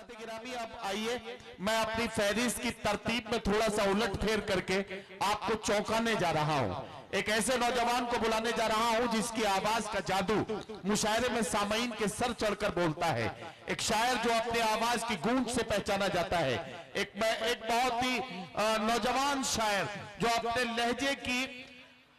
हज़रात गिरामी, अब आइए मैं अपनी फहरिस्त की तरतीब में थोड़ा सा उलट फेर करके आपको चौंकाने जा रहा हूं। एक ऐसे नौजवान को बुलाने जा रहा हूं जिसकी आवाज का जादू मुशायरे में सामईन के सर चढ़कर बोलता है। एक शायर जो अपने आवाज की गूंज से पहचाना जाता है। एक बहुत ही नौजवान शायर जो अपने लहजे की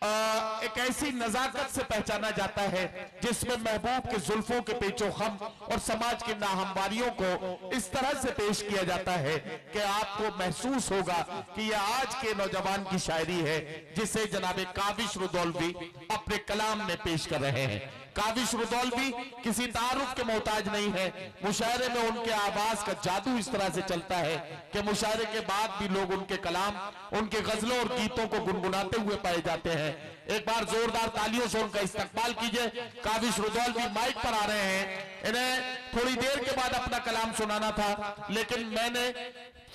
एक ऐसी नजाकत से पहचाना जाता है जिसमें महबूब के जुल्फों के पेचोखम और समाज की नाहमवारियों को इस तरह से पेश किया जाता है कि आपको महसूस होगा कि यह आज के नौजवान की शायरी है जिसे जनाब काविश रुदौलवी अपने कलाम में पेश कर रहे हैं। काविश रुदौलवी किसी तारुफ के मोहताज नहीं है। मुशायरे में उनके आवाज का जादू इस तरह से चलता है कि मुशायरे के बाद भी लोग उनके कलाम, उनके गजलों और गीतों को गुनगुनाते हुए पाए जाते हैं। एक बार जोरदार तालियों से उनका इस्तकबाल कीजिए। काविश रुदौलवी माइक पर आ रहे हैं। इन्हें थोड़ी देर के बाद अपना कलाम सुनाना था, लेकिन मैंने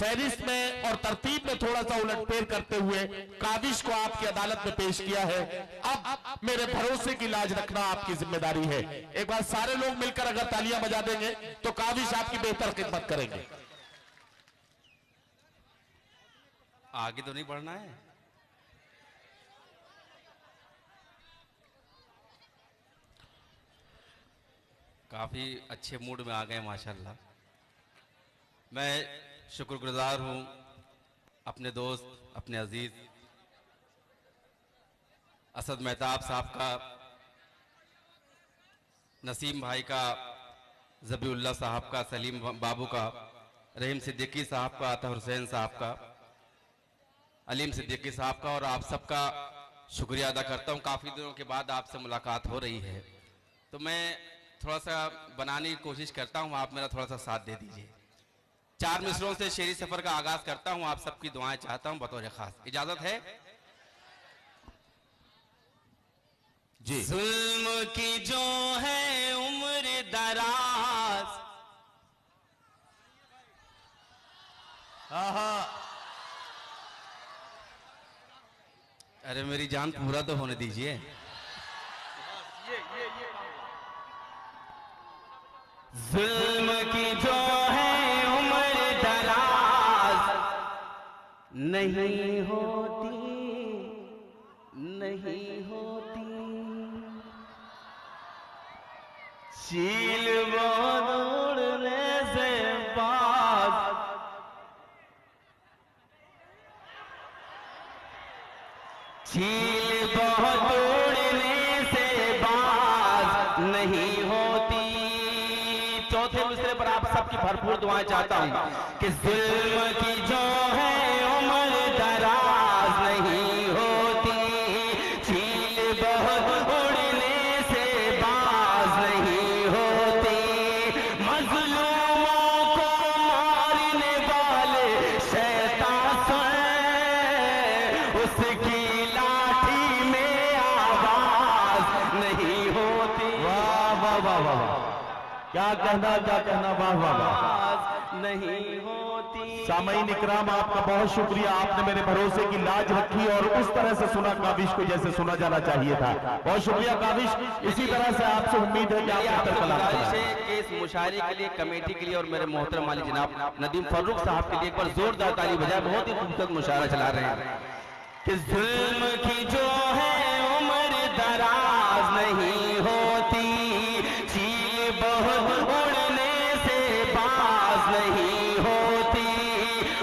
फहरिस्त में और तरतीब में थोड़ा सा उलटफेर करते हुए काविश को आपकी अदालत में पेश किया है। अब मेरे भरोसे की लाज रखना आपकी जिम्मेदारी है। एक बार सारे लोग मिलकर अगर तालियां बजा देंगे तो काविश आपकी बेहतर खिदमत करेंगे। आगे तो नहीं बढ़ना है। काफी अच्छे मूड में आ गए माशाल्लाह। मैं शुक्रगुजार हूं अपने दोस्त, अपने अजीज असद मेहताब साहब का, नसीम भाई का, ज़बीउल्लाह साहब का, सलीम बाबू का, रहीम सिद्दीकी साहब का, अता हुसैन साहब का, अलीम सिद्दीकी साहब का, और आप सबका शुक्रिया अदा करता हूं। काफ़ी दिनों के बाद आपसे मुलाकात हो रही है तो मैं थोड़ा सा बनाने की कोशिश करता हूं, आप मेरा थोड़ा सा साथ दे दीजिए। 4 मिसरों से शेरी सफर का आगाज करता हूं। आप सबकी दुआएं चाहता हूं बतौर खास। इजाजत है जी। जुल्म की जो है उम्र दराज, अरे मेरी जान पूरा तो होने दीजिए। जुल्म की जो है उम्र दराज, नहीं होती, नहीं होती, चील उड़ने से बाज, चील बहुत उड़ने से बाज नहीं होती। चौथे मिसरे पर आप सबकी भरपूर दुआएं चाहता हूं कि जुल्म की जो है उम्र दराज नहीं होती, चील बहुत उड़ने से बाज नहीं होती, मजलूमों को मारने वाले शैतान उसकी लाठी में आवाज नहीं होती। वाह वाह वाह वाह, क्या कहना, क्या कहना, वाह वाह वाह। नहीं होती। सामईन इकराम, आपका बहुत शुक्रिया। आपने मेरे भरोसे की लाज रखी और उस तरह से सुना काविश को जैसे सुना जाना चाहिए था। बहुत शुक्रिया काविश। इसी तरह से आपसे उम्मीद है कि आप इस मुशायरे के लिए, कमेटी के लिए और मेरे मोहतरम वाली जनाब नदीम फर्रुख साहब के लिए एक बार जोरदार ताली बजाए। बहुत ही खूबसूरत मुशायरा चला रहे हैं कि जुल्म की जो है उम्र दराज नहीं होती, चील बहुत उड़ने से बाज नहीं होती,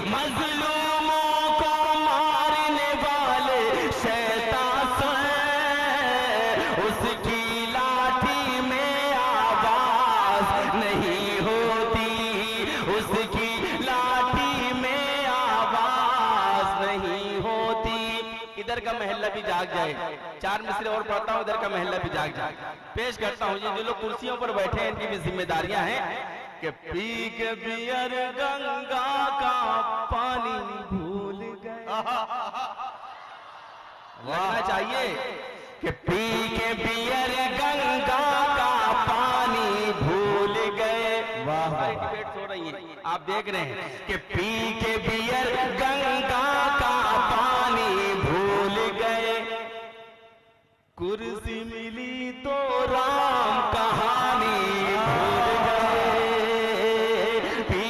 मजलूमों को मारने वाले शैतान उसकी लाठी में आवाज नहीं होती, उसकी लाठी में आवाज नहीं होती। इधर का महल्ला भी जाग जाए। 4 मिसरे और पढ़ता हूँ, इधर का महल्ला भी जाग जाए। पेश करता हूँ, ये जो लोग कुर्सियों पर बैठे हैं इनकी भी जिम्मेदारियां हैं कि पी के बियर गंगा का पानी भूल गए। लगना चाहिए कि पी के बियर गंगा का पानी भूल गए। वाह, डिबेट हो रही है, आप देख रहे हैं कि पी के बियर गंगा का पानी भूल गए, कुर्सी मिली तो राम कहानी भूल गए, पी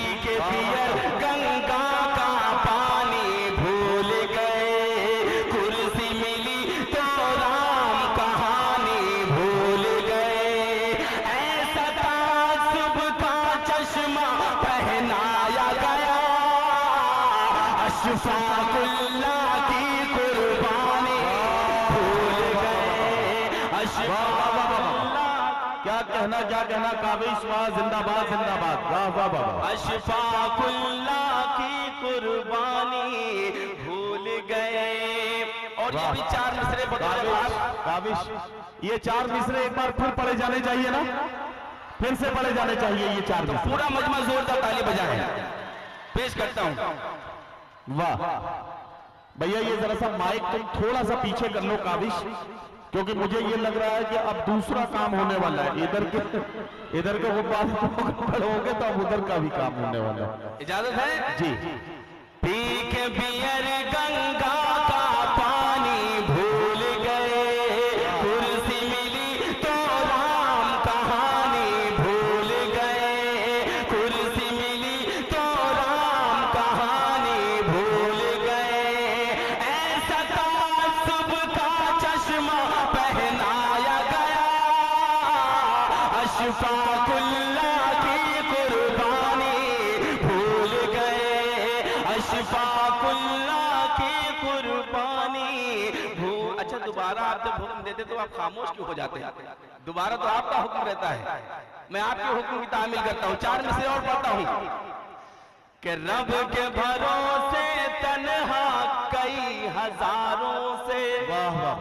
अशफाकुल्लाह की कुर्बानी भूल गए अशफाकुल्लाह। क्या कहना काबिश, वाह जिंदाबाद जिंदाबाद, वाह वाह वाह। अशफाकुल्लाह की कुर्बानी भूल गए। और ये भी 4 मिसरे काबिश, ये 4 मिसरे एक बार फिर पढ़े जाने चाहिए ना, फिर से पढ़े जाने चाहिए ये 4 मिसरे। पूरा मजमा जोरदार ताली बजाएं। पेश करता हूं। वाह भैया, ये जरा सा माइक तुम थोड़ा सा पीछे कर लो काबिश, क्योंकि मुझे ये लग रहा है कि अब दूसरा काम होने वाला है। इधर के वो बात पढ़ोगे तो अब उधर का भी काम होने वाला है। इजाजत है जी। पी के बियर गंगा का पानी भूल गए, कुर्सी मिली तो राम कहानी भूल गए, कुर्सी मिली तो राम कहानी भूल गए। ऐसा तासुब का चश्मा पहनाया गया, अशफाकुल्लाह की कुर्बानी भूल गए, अशफाकुल्लाह की कुर्बानी भूल। अच्छा, दोबारा आप जब हुक्म देते तो आप खामोश क्यों हो जाते हैं? दोबारा तो आपका हुक्म रहता है, मैं आपके हुक्म की तामील करता हूं। 4 मिसरे और पढ़ता हूं कि रब के भरोसे तन्हा कई हजारों से, वाह वाह,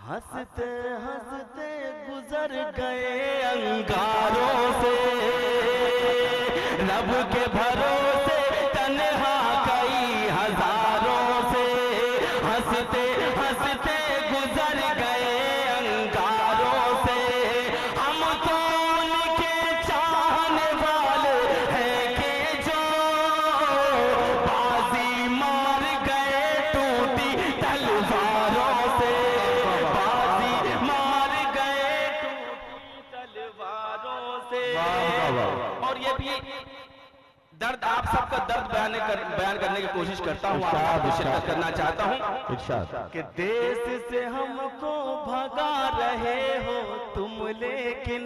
हंसते हंसते गुजर गए अंगारों से, रब के भरोसे तन्हा कई हजारों से, हंसते हंसते गुजर गए अंगारों से। हम तो उनके चाहने वाले हैं कि जो बाजी मार गए टूटी तलवारों से, बाजी मार गए टूटी तलवारों से। और ये भी दर्द, आप सबका दर्द बयान करने की कोशिश करता हूँ, आपको शिरकत करना चाहता हूँ कि देश से हमको भगा रहे हो तुम, लेकिन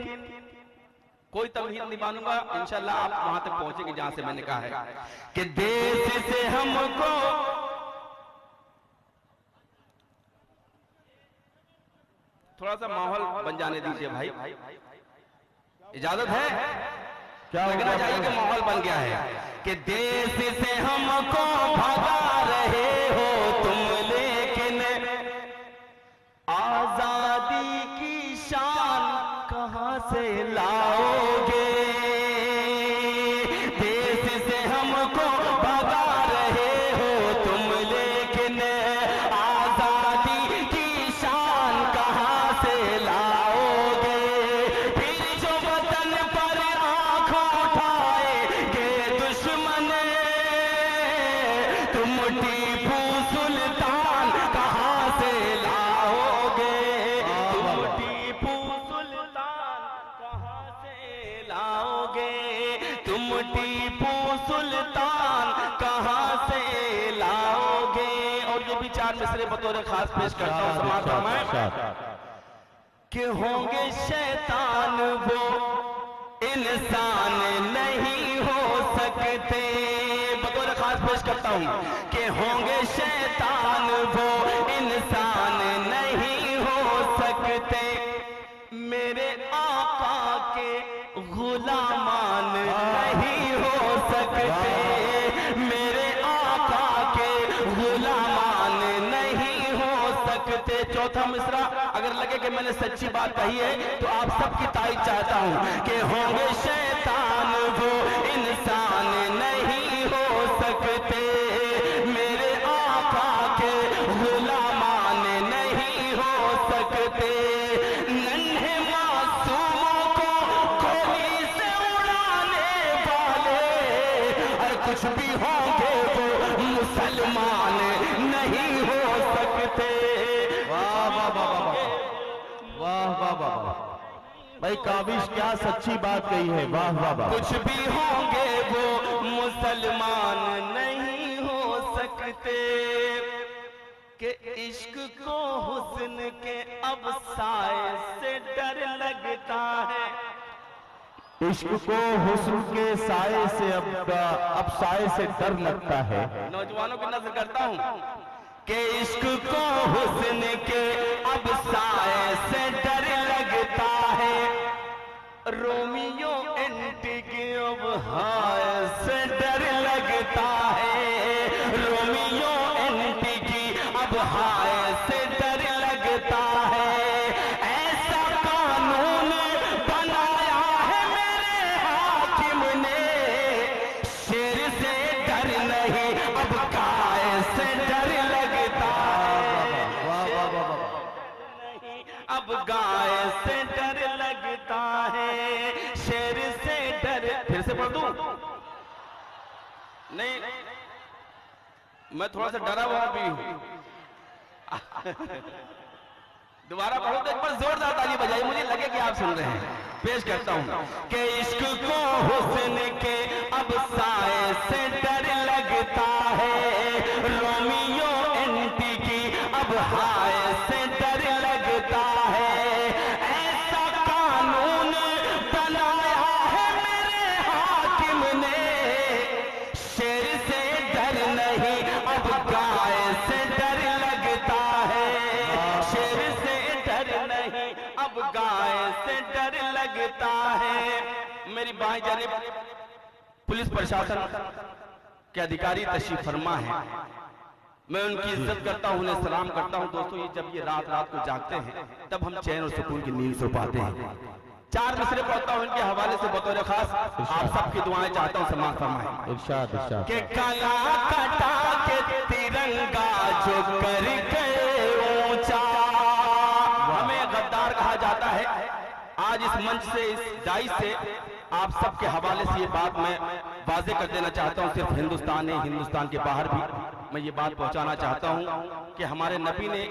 कोई तमहीद नहीं मानूंगा, इंशाल्लाह आप वहां तक पहुंचेंगे जहां से मैंने कहा है कि देश से हमको थोड़ा सा माहौल बन जाने दीजिए भाई, इजाजत है? क्या लगना चाहिए कि माहौल बन गया है कि देश से हमको भगा रहे हो तुम, लेकिन आजादी की शान कहां से लाओगे? देश से हमको भगा रहे हो तुम, लेकिन आजादी की शान कहां से लाओगे? फिर जो वतन पर आंख उठाएंगे दुश्मन, तुम टीपू सुल्तान कहां से लाओगे? तुम टीपू सुल्तान कहां से लाओगे? तुम टीपू सुल्तान कहां से लाओगे? और ये भी 4 मिसरे बतौर खास पेश करता हूं, समाज फरमाएं कि होंगे शैतान वो इंसान नहीं हो सकते। बतौर खास पेश करता हूं कि होंगे शैतान वो इंसान नहीं हो सकते, मेरे आका के गुलामान नहीं हो सकते, मेरे आका के गुलामान नहीं हो सकते। चौथा मिसरा, अगर लगे कि मैंने सच्ची बात कही है तो आप सबकी तारीफ चाहता हूं कि होंगे शैतान वो इंसान नहीं हो सकते, मेरे आका के गुलामान नहीं हो सकते। नन्हे मासूमों को गोली से उड़ाने वाले और कुछ भी होंगे वो मुसलमान नहीं हो सकते। वाह वाह वाह वाह वाह वाह वाह, भाई काबिश क्या सच्ची बात कही है, वाह वाह वाह। कुछ भी होंगे वो मुसलमान नहीं हो सकते कि इश्क को हुस्न के अब साए से डर लगता है, इश्क को हुस्न के साए से अब साए से डर लगता है। नौजवानों की नजर करता हूं कि इश्क को हुस्न के अब साए से डर लगता है, रोमियो एंटीगी अब हाय से डर लगता है, रोमियो एंटीगी अब हाय से डर लगता है। ऐसा कानून बनाया है मेरे हाकिम ने, शेर से डर नहीं अब गाय से डर लगता है, नहीं अब गाय से डर लगता है, शेर से डर। फिर से पढ़ दूं? नहीं, मैं थोड़ा सा डरा हुआ भी हूं। दोबारा पढ़ो तो एक बार जोरदार ताली बजाइए, मुझे लगे कि आप सुन रहे हैं। पेश करता हूं कि इश्क को हुस्न के अब साए से डर लगता है, रोमियो एंटीगी अब हाय से डर लगता है। ऐसा कानून बनाया है मेरे हाकिम ने, शेर से डर नहीं अब गाय से डर लगता है, शेर से डर नहीं अब गाय से डर लगता है। मेरी बाएं जानिब पुलिस प्रशासन के अधिकारी तशरीफ फरमा है, मैं उनकी इज्जत करता हूं, उन्हें सलाम करता हूं। दोस्तों, ये जब ये रात रात को जागते हैं तब हम चैन और सुकून की नींद सो पाते हैं। 4 मिसरे पढ़ता हूं इनके हवाले से बतौर खास, आप सबकी दुआएं चाहता हूं, समाज फरमाएं। इरशाद इरशाद के काला कटा के तिरंगा जो कर गए ऊंचा, हमें गद्दार कहा जाता है। आज इस मंच से, इस डाइस से आप सबके हवाले से ये बात मैं वाजे कर देना चाहता हूं। सिर्फ हिंदुस्तान नहीं, हिंदुस्तान के बाहर भी मैं ये बात पहुंचाना चाहता हूं कि हमारे नबी ने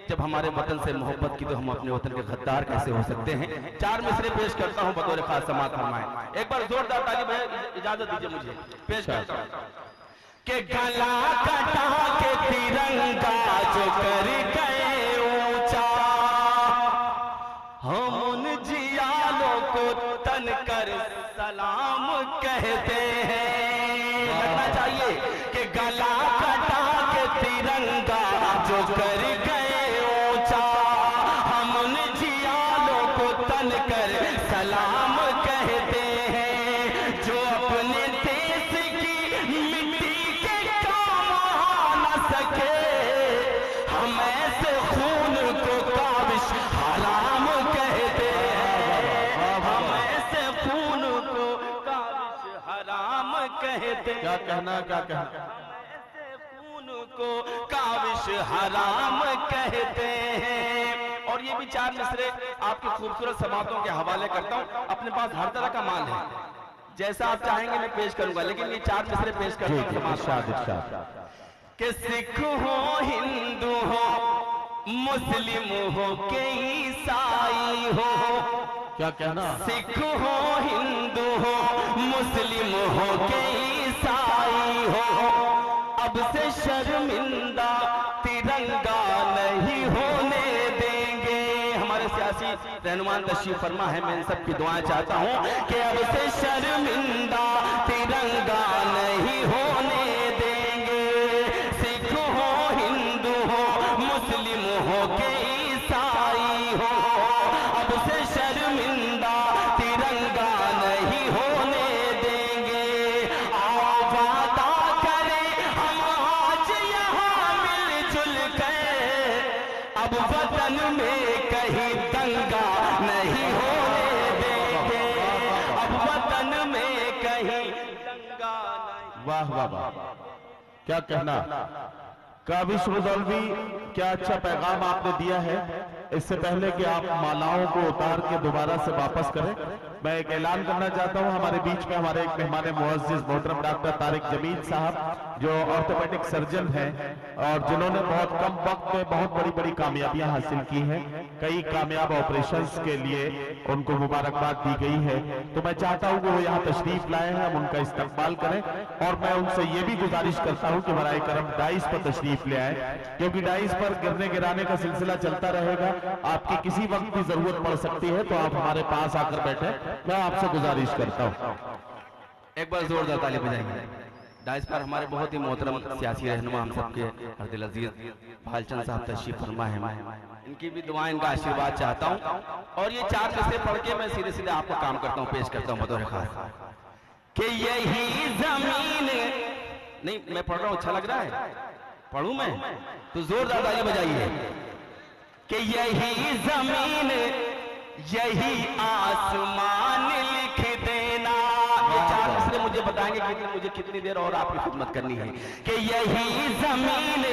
जब हमारे वतन से मोहब्बत की तो हम अपने वतन के गद्दार कैसे हो सकते हैं। 4 मिसरे पेश करता हूं बतौर खास, समाअत फरमाएं। एक बार जोरदार ताली बजाएं, इजाजत दीजिए मुझे, पेश करता हूं कि गला कटा के तिरंगा जो कर गए ऊंचा, हम उन जियालों को तन कर सलाम कहते हैं। लगना चाहिए कि गला कटा के तिरंगा जो कर गए ऊंचा, हम उन जियालों को तन कर सलाम कहते हैं, जो अपने देश की मिट्टी के काम आ न सके, हम ऐसे खून को काबिश हराम कहते हैं, हम ऐसे खून को काबिश हराम कहते हैं। क्या कहना, क्या कहना? ऐसे खून को काबिश हराम कहते हैं। और ये भी 4 मिसरे आपकी खूबसूरत समातों के हवाले करता हूँ। अपने पास हर तरह का माल है, जैसा आप चाहेंगे मैं पेश करूंगा, लेकिन ये 4 मिसरे पेश करता हूँ। इरशाद इरशाद कि सिख हो, हिंदू हो, मुस्लिम हो के ईसाई हो, क्या कहना? सिख हो, हिंदू हो, मुस्लिम हो के ईसाई हो, अब से शर्मिंदा तिरंगा नहीं होने देंगे। हमारे सियासी रहनुमान तशरीफ फरमा है, मैं इन सब की दुआएं चाहता हूं कि अब से शर्मिंदा तिरंगा नहीं होने देंगे। सिख हो, हिंदू हो, मुस्लिम हो के ईसाई हो, अब से शर्मिंदा तिरंगा नहीं होने देंगे। आओ वादा करें हम आज यहाँ मिलजुल कर, अब वतन में कहीं दंगा नहीं होने देंगे, अब वतन में कहीं दंगा नहीं। वाह वाह वाह, क्या कहना? काबिश मुदौलवी, क्या अच्छा पैगाम आपने दिया है। इससे पहले कि आप मालाओं को उतार के दोबारा से वापस करें, मैं एक ऐलान करना चाहता हूं। हमारे बीच में हमारे एक मेहमान मुअज़्ज़िज़ मोहतरम डॉक्टर तारिक जमील साहब, जो ऑर्थोपेडिक सर्जन हैं और जिन्होंने बहुत कम वक्त में बहुत बड़ी बड़ी कामयाबियां हासिल की हैं। कई कामयाब ऑपरेशंस के लिए उनको मुबारकबाद दी गई है। तो मैं चाहता हूं कि वो यहाँ तशरीफ लाए हैं, हम उनका इस्तकबाल करें। और मैं उनसे ये भी गुजारिश करता हूं कि बराए करम डाइस पर तशरीफ ले आए, क्योंकि डाइस पर गिरने गिराने का सिलसिला चलता रहेगा। आपकी किसी वक्त भी जरूरत पड़ सकती है तो आप हमारे पास आकर बैठे, मैं आपसे गुजारिश करता हूँ। एक बार जोरदार ताली बजाएंगे। डाइस पर हमारे बहुत ही मोहतरम सियासी रहनुमा हम सबके हरदिल अजीज भालचंद साहब तशरीफ फरमा है, इनकी भी दुआएं, इनका आशीर्वाद चाहता हूँ। और ये 4 किस्से पढ़ के मैं सीधे सीधे आपको काम करता हूँ, पेश करता हूँ बतौर खास कि यही जमीन, नहीं मैं पढ़ रहा हूँ, अच्छा लग रहा है, पढ़ूं मैं तो जोरदार ताली बजाइए कि यही जमीन यही आसमान लिख देना। ये 4 मिसरे मुझे बताएंगे कि मुझे कितनी देर और आपकी खिदमत करनी है कि यही जमीन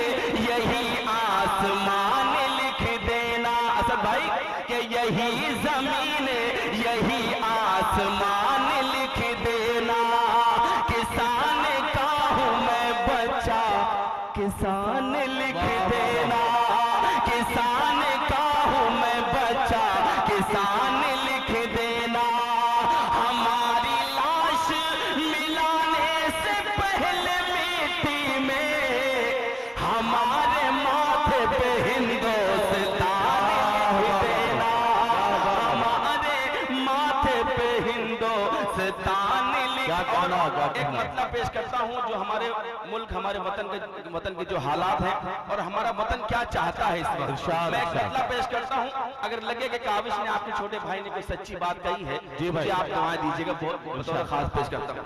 यही आसमान लिख देना। असद भाई कि यही जमीन यही आसमान लिख देना। किसान का हूं मैं बच्चा, किसान लिख देना। किसान का हूं मैं बच्चा, किसान लिख देना। हमारी लाश मिलाने से पहले मिट्टी में हमारे माथे पे हिंदुस्तान लिख देना। हमारे माथे पे हिंदुस्तान लिख देना। एक मतलब पेश करता हूं जो हमारे मुल्क, हमारे वतन के जो हालात हैं और हमारा वतन क्या चाहता है इस वक्त। मैं एक मतलब पेश करता हूं, अगर लगे कि काविश ने आपके छोटे भाई ने कोई सच्ची बात कही है जी भाई, आप दुआएं दीजिएगा, बहुत खास पेश करता हूं।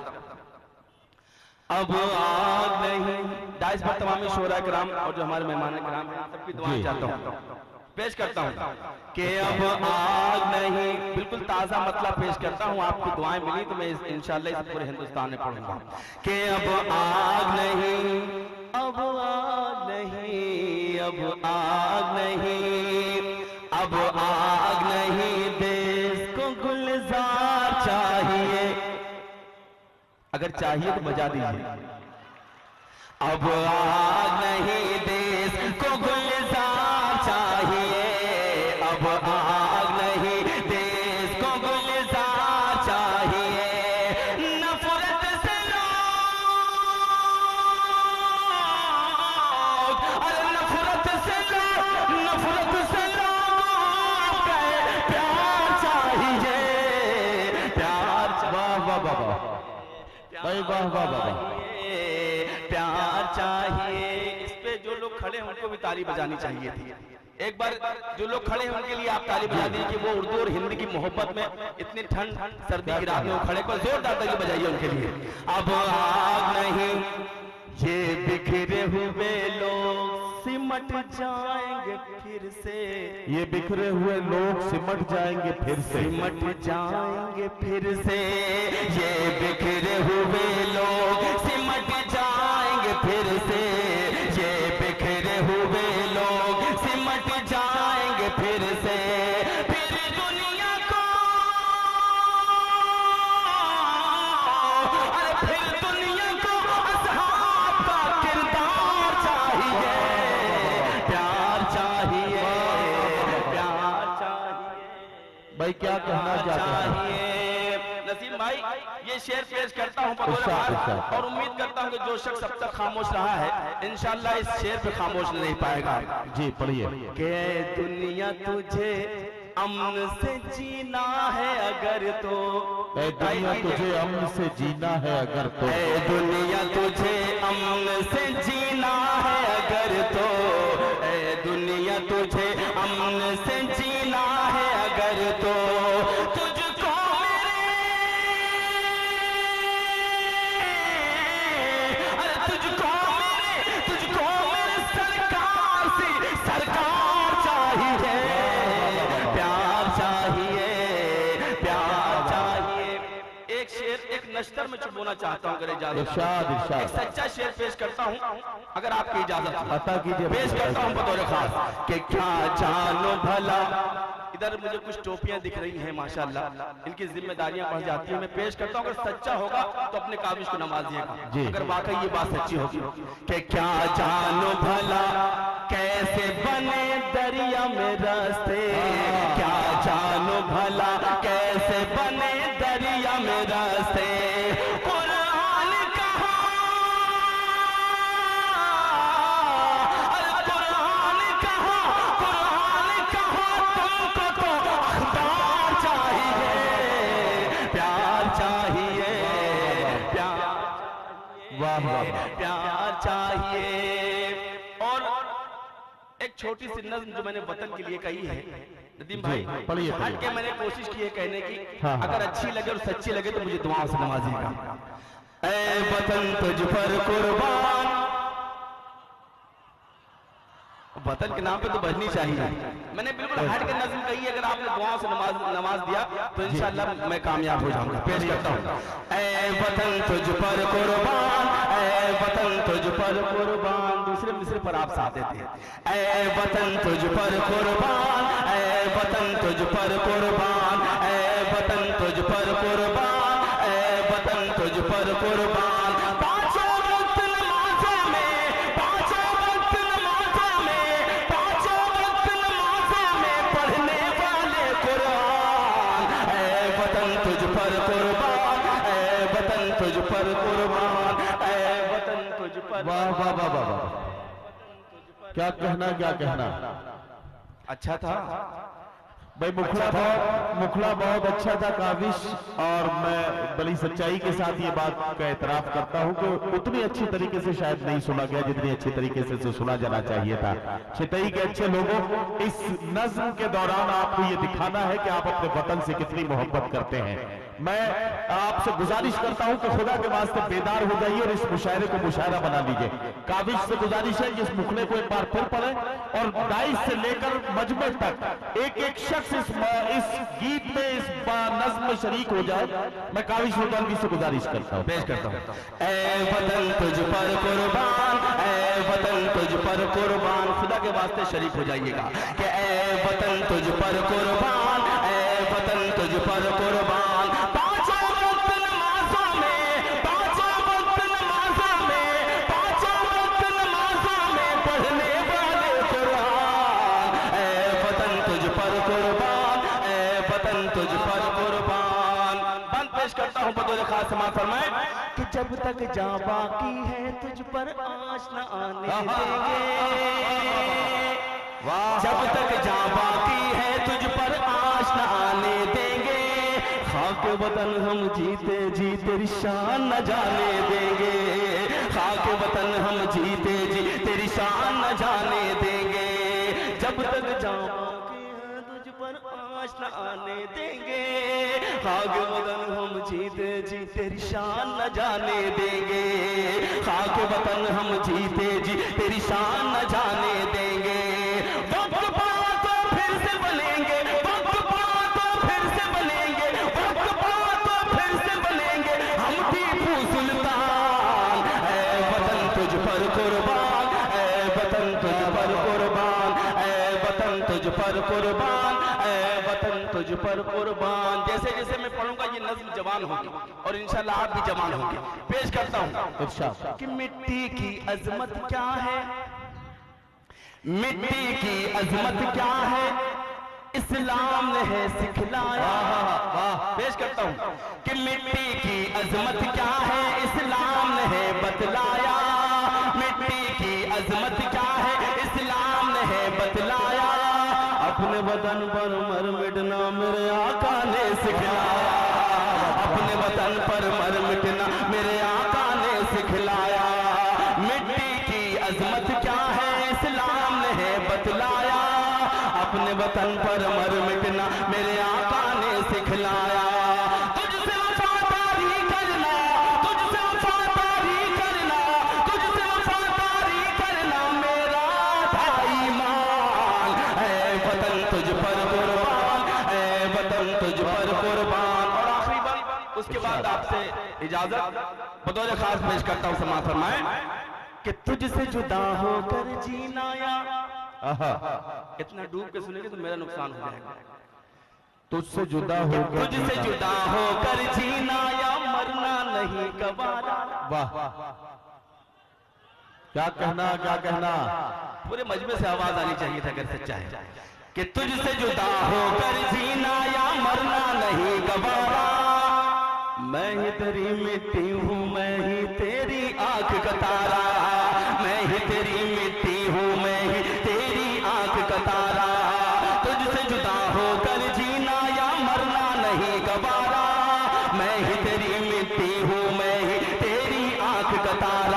अब आग नहीं, डाइस पर तमाम शोरा कराम और जो हमारे मेहमान कराम हैं सबकी दुआएं चाहता हूं, पेश करता हूं कि अब आग नहीं, बिल्कुल ताजा मतलब पेश करता हूं। आपकी दुआएं मिली तो मैं इंशाल्लाह इस पूरे हिंदुस्तान में पढ़ूंगा कि अब आग नहीं, अब आग नहीं, अब आग नहीं, अब आग नहीं, देश को गुलजार चाहिए। अगर चाहिए तो बजा दीजिए। अब आग नहीं, देश को गुलजार चाहिए। अब आग नहीं, देश को गुलजार चाहिए। नफरत से लोग, अरे नफरत से लोग, नफरत से लोग गए, प्यार चाहिए, प्यार। वाह वाह वाह भाई, वाह वाह वाह, प्यार चाहिए। इस पे जो लोग खड़े हैं उनको भी ताली बजानी चाहिए थी। एक बार जो लोग खड़े हैं उनके लिए आप ताली बजा दीजिए कि वो उर्दू और हिंदी की मोहब्बत में इतनी ठंड सर्दी की रात में वो खड़े को जोरदार ताली बजाइए उनके लिए। अब आग नहीं, ये बिखरे हुए लोग सिमट जाएंगे फिर से। ये बिखरे हुए लोग सिमट जाएंगे फिर से, सिमट जाएंगे फिर से। ये बिखरे हुए लोग सिमट जाएंगे फिर से। ये बिखरे हुए लोग सिमट जाएंगे फिर से। फिर दुनिया को, अरे फिर दुनिया को असहाब का किरदार चाहिए, प्यार चाहिए, प्यार चाहिए भाई। क्या कहना चाहते हैं नसीम भाई? ये शेर पेश करता हूँ और उम्मीद करता हूँ कि जो शख्स अब तक खामोश रहा है इंशाल्लाह इस शेर पे खामोश नहीं पाएगा। जी पढ़िए। कि दुनिया तुझे अमन से जीना है अगर तो, दुनिया तुझे अमन से जीना है अगर तो, दुनिया तुझे अमन से जीना है अगर तो, दुनिया तुझे अमन से जीना है अगर तो, तुझको मेरे सरकार से सरकार चाहिए, प्यार चाहिए, प्यार चाहिए। एक शेर एक नश्तर में चुभोना चाहता हूँ, अगर इजाजत एक सच्चा शेर पेश करता हूँ, अगर आपकी इजाजत अता कीजिए। पेश करता हूँ बतौर खास कि क्या जानो भला। इधर मुझे कुछ टोपियां दिख रही हैं माशाल्लाह, इनकी जिम्मेदारियां बढ़ जाती हैं। मैं पेश करता हूँ, अगर सच्चा होगा तो अपने काबिज को नवाजिएगा, अगर वाकई ये बात सच्ची होगी। कि क्या जानो भला कैसे बने दरिया में रास्ते, क्या जानो भला कैसे बने दरिया में रास्ते। कुरान कहा, अरे कुरान कहा, कुरान कहा प्यार चाहिए। और एक छोटी सी नज़्म जो मैंने वतन के लिए कही है नदीम भाई, पढ़िए। हट के मैंने कोशिश की है कहने की, हाँ। अगर अच्छी लगे और सच्ची लगे तो मुझे दुआओं से नवाजिएगा। ऐ वतन तुझ पर कुर्बान, वतन के नाम पे तो बजनी चाहिए। मैंने बिल्कुल हट के नज़्म कही, अगर आपने दुआओं से नमाज दिया तो इंशाअल्लाह मैं कामयाब हो जाऊंगा। पेश करता हूँ। ऐ वतन तुझ पर कुर्बान, ऐ वतन तुझ पर कुर्बान। दूसरे मिसरे पर आप साथ देते हैं। ऐ वतन तुझ पर कुर्बान, ऐ वतन तुझ पर कुर्बान, ऐ वतन तुझ पर कुर्बान, ऐ वतन तुझ पर कुर्बान। वाह वाह वाह वाह वाह, क्या कहना क्या कहना। अच्छा था भाई, मुखड़ा बहुत अच्छा था काविश, और मैं बड़ी सच्चाई के साथ ये बात का एतराफ करता हूँ कि उतनी अच्छी तरीके से शायद नहीं सुना गया जितनी अच्छी तरीके से सुना जाना चाहिए था। छितई के अच्छे लोगों, इस नज्म के दौरान आपको ये दिखाना है कि आप अपने वतन से कितनी मोहब्बत करते हैं। मैं आपसे गुजारिश करता हूं कि खुदा के वास्ते बेदार हो जाइए और इस मुशायरे को मुशायरा बना लीजिए। काविश से गुजारिश है कि इस मुखड़े को एक बार फिर पढ़े और दाइश से लेकर मजमे तक एक एक शख्स इस गीत में, इस नज्म में शरीक हो जाए। मैं काविश मुतालबी से गुजारिश करता हूँ, पेश करता हूँ। ऐ वतन तुझ पर कुर्बान, ऐ वतन तुझ पर कुर्बान। खुदा के वास्ते शरीक हो जाइएगा कि ऐ वतन तुझ पर कुर्बान, ऐ वतन तुझ पर कुर्बान। बतौर खास समाअत फरमाए कि जब तक जान बाकी है तुझ पर आँच न आने देंगे, जब तक जान बाकी है तुझ पर आँच न आने देंगे। खाक वतन हम जीते जी तेरी शान न जाने देंगे, खाक वतन हम जीते जी तेरी शान न जाने देंगे। जब तक जान बाकी है तुझ पर आँच न आने देंगे, खाक वतन हम जीते जी तेरी शान न जाने देंगे, खाक वतन हम जीते जी तेरी शान न जाने देंगे। वक्त पाओ तो फिर से बनेंगे, वक्त पाओ तो फिर से बनेंगे, वक्त पाओ तो फिर से बनेंगे हम टीपू सुल्तान। ऐ वतन तुझ पर कुर्बान, ऐ वतन तुझ पर कुर्बान, ऐ वतन तुझ पर कुर्बान, ऐ वतन तुझ पर कुर्बान। जैसे जैसे मैं पढ़ूंगा ये नज़्म जवान होगी और इंशाल्लाह आप भी जवान होंगे। पेश करता हूँ कि मिट्टी की अजमत क्या है, मिट्टी की अजमत क्या है इस्लाम ने है सिखलाया। पेश करता हूँ कि मिट्टी की अजमत क्या है इस्लाम ने है बतलाया, मिट्टी की अजमत क्या है इस्लाम ने है बतलाया। अपने वतन पर मर मिटना मेरे आका ने सिखलाया, अपने वतन पर मर मिटना मेरे आका ने सिखलाया। मिट्टी की अजमत क्या है इस्लाम ने है बतलाया, अपने वतन पर मर मिटना मेरे आका ने सिखलाया। तुझसे वफादारी करना, तुझसे वफादारी करना, तुझसे वफादारी करना मेरा था ईमान। ऐ वतन तुझ पर कुर्बान, ऐ वतन तुझ पर कुर्बान। और आखिरी बात, उसके बाद आपसे इजाजत बतौर खास पेश करता हूँ। समाअत फरमाए कि तुझसे जुदा होकर जीना या, इतना डूब के सुनेंगे तो मेरा नुकसान हो जाएगा। तुझसे जुदा होकर, तुझसे जुदा होकर जीना या मरना नहीं गवारा। वाह, क्या कहना क्या कहना। पूरे मजमे से आवाज आनी चाहिए था अगर सच्चा है कि तुझसे जुदा होकर जीना या मरना नहीं गवारा। मैं ही तेरी मिट्टी हूँ, मैं ही तेरी आंख का तारा, मैं ही तेरी मिट्टी हूँ, मैं ही तेरी आंख का तारा। तुझसे जुदा होकर जीना या मरना नहीं गवारा, मैं ही तेरी मिट्टी हूँ, मैं ही तेरी आंख का तारा।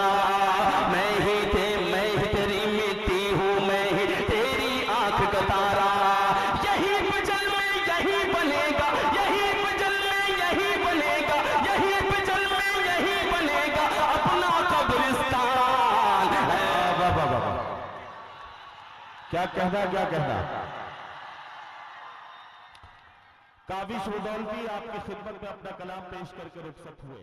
क्या कहना काबिश रुदौलवी आपकी खिदमत में अपना कलाम पेश करके रुखसत हुए।